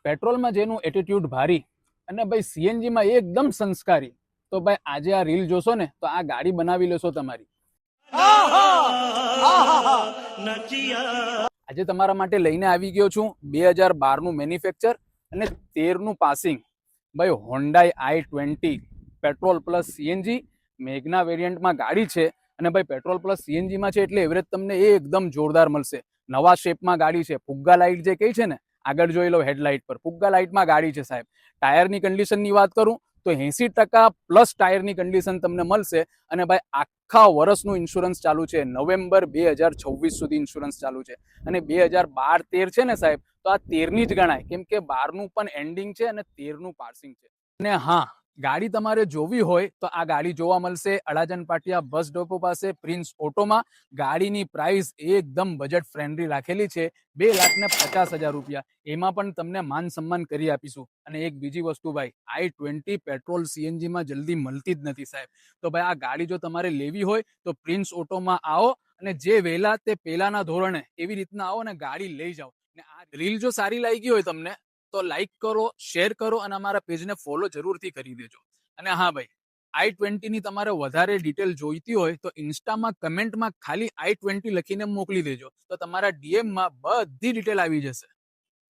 પેટ્રોલમાં જેનું એટીટ્યુડ ભારી અને ભાઈ સીએનજીમાં એકદમ સંસ્કારી, તો ભાઈ આજે આ રીલ જોશો ને તો આ ગાડી બનાવી લેશો તમારી. આજે તમારા માટે લઈને આવી ગયો છું 2012 નું મેન્યુફેક્ચર અને 13 નું પાસિંગ ભાઈ Hyundai i20 petrol plus CNG Magna વેરિયન્ટમાં ગાડી છે. અને ભાઈ પેટ્રોલ પ્લસ સીએનજી માં છે એટલે એવરેજ તમને એકદમ જોરદાર મળશે. નવા શેપમાં ગાડી છે. ફુગ્ગા લાઇટ જે કહી છે ને, આગળ જોઈ લો હેડલાઇટ પર, ફુગ્ગા લાઇટમાં ગાડી છે સાહેબ. ટાયરની કન્ડિશનની વાત કરું તો 80% પ્લસ ટાયરની કન્ડિશન તમને મળશે. અને ભાઈ આખા વર્ષનું ઇન્સ્યોરન્સ ચાલુ છે. નવેમ્બર 2026 સુધી ઇન્સ્યોરન્સ ચાલુ છે. અને 2012-13 છે ને સાહેબ, તો આ 13ની જ ગણાય, કેમ કે 12નું પણ એન્ડિંગ છે અને 13નું પાસિંગ છે. અને હા, ગાડી તમારે જોવી હોય તો આ ગાડી જોવા મળશે અડાજણ પાટિયા બસ ડેપો પાસે પ્રિન્સ ઓટોમાં. ગાડીની પ્રાઇસ એકદમ બજેટ ફ્રેન્ડલી રાખેલી છે, 2,50,000 રૂપિયા. એમાં પણ તમને માન સન્માન કરી આપીશું. અને એક બીજી વસ્તુ ભાઈ, i20 પેટ્રોલ સીએનજી માં જલ્દી મળતી જ નથી સાહેબ. તો ભાઈ આ ગાડી જો તમારે લેવી હોય તો પ્રિન્સ ઓટોમાં આવો અને જે વહેલા તે પહેલાના ધોરણે એવી રીતના આવો અને ગાડી લઈ જાઓ. અને આ રીલ જો સારી લાગી હોય તમને તો લાઈક કરો, શેર કરો અને અમારા પેજને ફોલો જરૂરથી કરી દેજો. અને હા ભાઈ, i20 ની તમારે વધારે ડિટેલ જોઈતી હોય તો ઇન્સ્ટામાં કમેન્ટમાં ખાલી i20 લખીને મોકલી દેજો, તો તમારા ડીએમમાં બધી ડિટેલ આવી જશે.